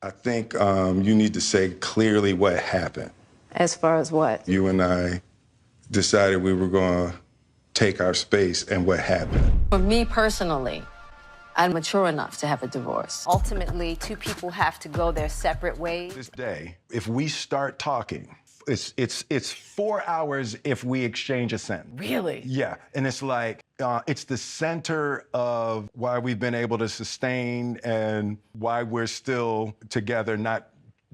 I think you need to say clearly what happened. As far as what? You and I decided we were going to take our space, and what happened. For me personally, I'm mature enough to have a divorce. Ultimately, two people have to go their separate ways. This day, if we start talking, it's 4 hours if we exchange a sentence. Really? Yeah, and it's like, it's the center of why we've been able to sustain and why we're still together, not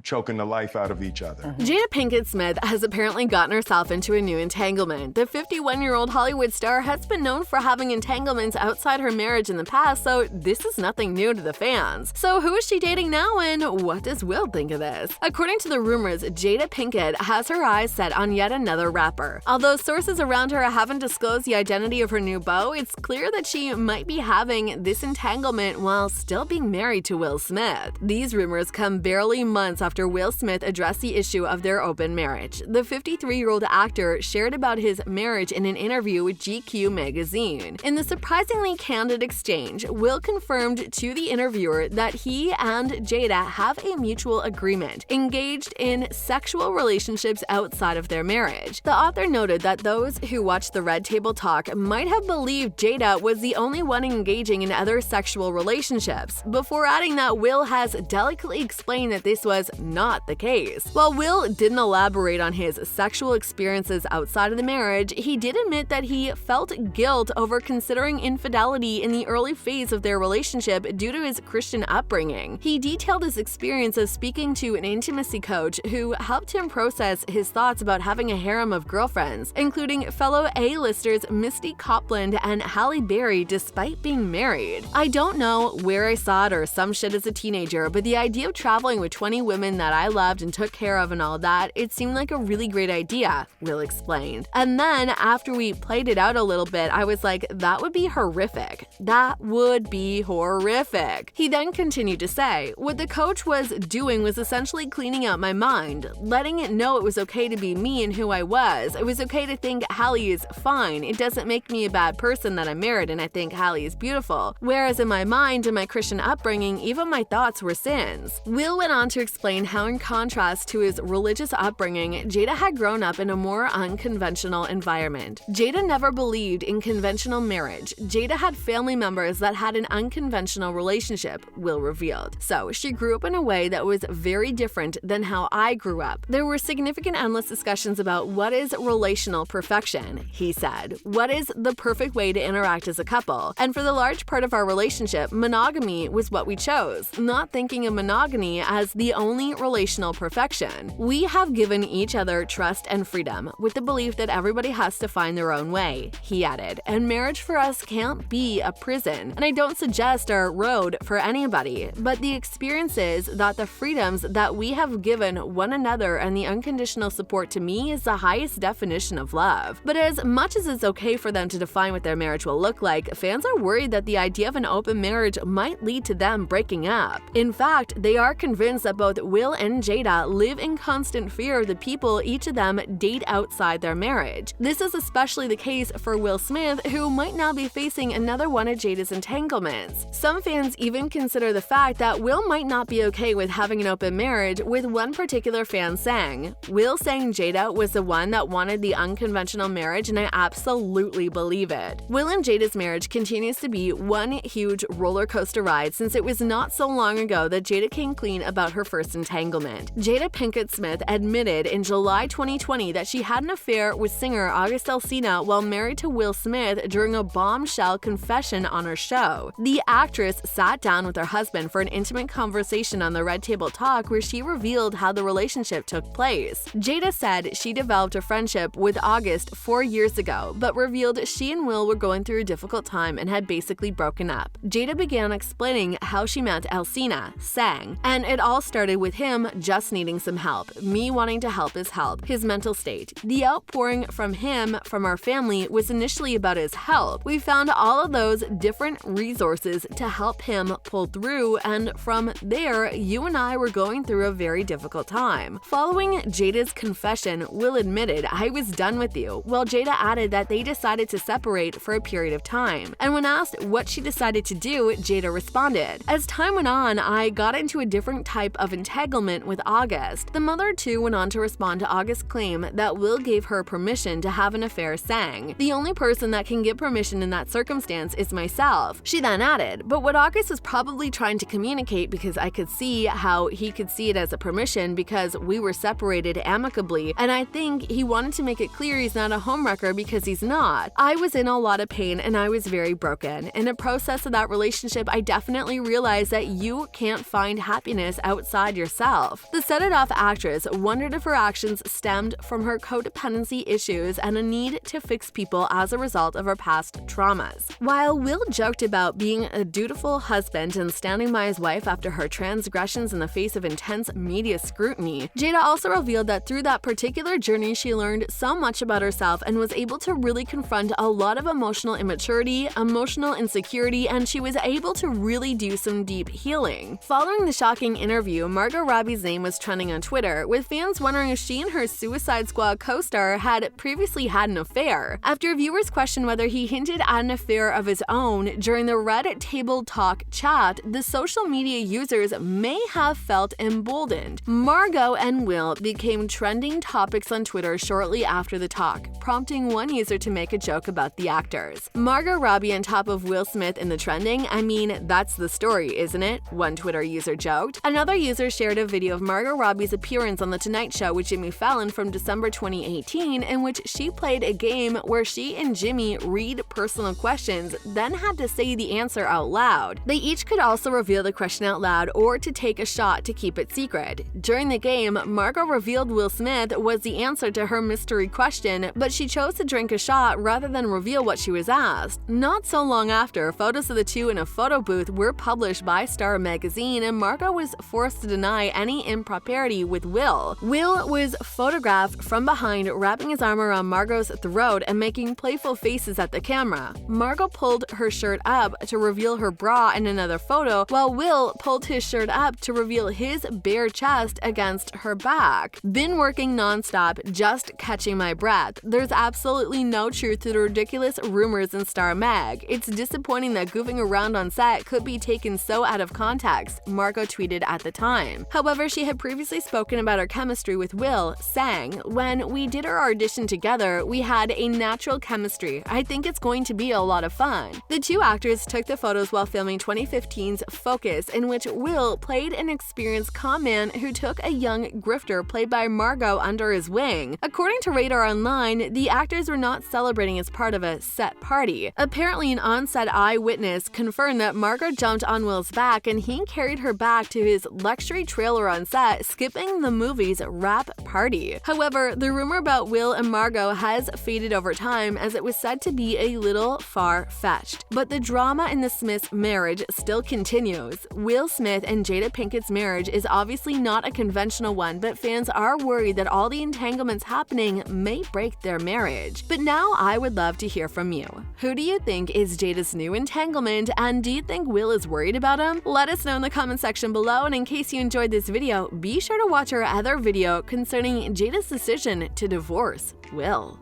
choking the life out of each other. Jada Pinkett Smith has apparently gotten herself into a new entanglement. The 51-year-old Hollywood star has been known for having entanglements outside her marriage in the past, so this is nothing new to the fans. So who is she dating now, and what does Will think of this? According to the rumors, Jada Pinkett has her eyes set on yet another rapper. Although sources around her haven't disclosed the identity of her new beau, it's clear that she might be having this entanglement while still being married to Will Smith. These rumors come barely months after Will Smith addressed the issue of their open marriage. The 53-year-old actor shared about his marriage in an interview with GQ magazine. In the surprisingly candid exchange, Will confirmed to the interviewer that he and Jada have a mutual agreement, engaged in sexual relationships outside of their marriage. The author noted that those who watched the Red Table Talk might have believed Jada was the only one engaging in other sexual relationships, before adding that Will has delicately explained that this was not the case. While Will didn't elaborate on his sexual experiences outside of the marriage, he did admit that he felt guilt over considering infidelity in the early phase of their relationship due to his Christian upbringing. He detailed his experience of speaking to an intimacy coach who helped him process his thoughts about having a harem of girlfriends, including fellow A-listers Misty Copeland and Halle Berry, despite being married. "I don't know where I saw it or some shit as a teenager, but the idea of traveling with 20 women that I loved and took care of and all that, it seemed like a really great idea," Will explained. "And then after we played it out a little bit, I was like, that would be horrific. That would be horrific." He then continued to say, "What the coach was doing was essentially cleaning out my mind, letting it know it was okay to be me and who I was. It was okay to think Halle is fine. It doesn't make me a bad person that I'm married and I think Halle is beautiful. Whereas in my mind and my Christian upbringing, even my thoughts were sins." Will went on to explain how, in contrast to his religious upbringing, Jada had grown up in a more unconventional environment. Jada never believed in conventional marriage. Jada had family members that had an unconventional relationship, Will revealed. "So she grew up in a way that was very different than how I grew up. There were significant endless discussions about what is relational perfection," he said. "What is the perfect way to interact as a couple? And for the large part of our relationship, monogamy was what we chose, not thinking of monogamy as the only relational perfection. We have given each other trust and freedom, with the belief that everybody has to find their own way," he added. "And marriage for us can't be a prison, and I don't suggest a road for anybody, but the experience is that the freedoms that we have given one another and the unconditional support to me is the highest definition of love. But as much as it's okay for them to define what their marriage will look like, fans are worried that the idea of an open marriage might lead to them breaking up. In fact, they are convinced that both Will and Jada live in constant fear of the people each of them date outside their marriage. This is especially the case for Will Smith, who might now be facing another one of Jada's entanglements. Some fans even consider the fact that Will might not be okay with having an open marriage, with one particular fan saying, "Will saying Jada was the one that wanted the unconventional marriage, and I absolutely believe it." Will and Jada's marriage continues to be one huge roller coaster ride, since it was not so long ago that Jada came clean about her first entanglement. Jada Pinkett Smith admitted in July 2020 that she had an affair with singer August Alsina while married to Will Smith during a bombshell confession on her show. The actress sat down with her husband for an intimate conversation on the Red Table Talk, where she revealed how the relationship took place. Jada said she developed a friendship with August 4 years ago, but revealed she and Will were going through a difficult time and had basically broken up. Jada began explaining how she met Alsina, saying, "And it all started with him just needing some help, me wanting to help his help, his mental state. The outpouring from him, from our family, was initially about his health. We found all of those different resources to help him pull through, and from there, you and I were going through a very difficult time. Following Jada's confession, Will admitted, "I was done with you," while Jada added that they decided to separate for a period of time. And when asked what she decided to do, Jada responded, "As time went on, I got into a different type of entanglement with August." The mother too went on to respond to August's claim that Will gave her permission to have an affair, saying, "The only person that can give permission in that circumstance is myself." She then added, "But what August was probably trying to communicate, because I could see how he could see it as a permission because we were separated amicably, and I think he wanted to make it clear he's not a homewrecker because he's not. I was in a lot of pain and I was very broken. In the process of that relationship, I definitely realized that you can't find happiness outside yourself." The set-it-off actress wondered if her actions stemmed from her codependency issues and a need to fix people as a result of her past traumas. While Will joked about being a dutiful husband and standing by his wife after her transgressions in the face of intense media scrutiny, Jada also revealed that through that particular journey she learned so much about herself and was able to really confront a lot of emotional immaturity, emotional insecurity, and she was able to really do some deep healing. Following the shocking interview, Margot Robbie's name was trending on Twitter, with fans wondering if she and her Suicide Squad co-star had previously had an affair. After viewers questioned whether he hinted at an affair of his own during the Red Table Talk chat, the social media users may have felt emboldened. Margot and Will became trending topics on Twitter shortly after the talk, prompting one user to make a joke about the actors. Margot Robbie on top of Will Smith in the trending? I mean, that's the story, isn't it? One Twitter user joked. Another user shared a video of Margot Robbie's appearance on The Tonight Show with Jimmy Fallon from December 2018, in which she played a game where she and Jimmy read personal questions, then had to say the answer out loud. They each could also reveal the question out loud or to take a shot to keep it secret. During the game, Margot revealed Will Smith was the answer to her mystery question, but she chose to drink a shot rather than reveal what she was asked. Not so long after, photos of the two in a photo booth were published by Star magazine, and Margot was forced to deny any impropriety with Will. Will was photographed from behind, wrapping his arm around Margot's throat and making playful faces at the camera. Margot pulled her shirt up to reveal her bra in another photo, while Will pulled his shirt up to reveal his bare chest against her back. "Been working nonstop, just catching my breath. There's absolutely no truth to the ridiculous rumors in Star Mag. It's disappointing that goofing around on set could be taken so out of context," Margot tweeted at the time. However, she had previously spoken about her chemistry with Will, saying, "When we did our audition together, we had a natural chemistry. I think it's going to be a lot of fun." The two actors took the photos while filming 2015's Focus, in which Will played an experienced con man who took a young grifter played by Margot under his wing. According to Radar Online, the actors were not celebrating as part of a set party. Apparently, an on-set eyewitness confirmed that Margot jumped on Will's back and he carried her back to his luxury trailer on set, skipping the movie's wrap party. However, the rumor about Will and Margot has faded over time, as it was said to be a little far-fetched. But the drama in the Smiths' marriage still continues. Will Smith and Jada Pinkett's marriage is obviously not a conventional one, but fans are worried that all the entanglements happening may break their marriage. But now I would love to hear from you. Who do you think is Jada's new entanglement, and do you think Will is worried about him? Let us know in the comment section below, and in case you enjoyed this video, be sure to watch our other video concerning Jada's decision to divorce Will.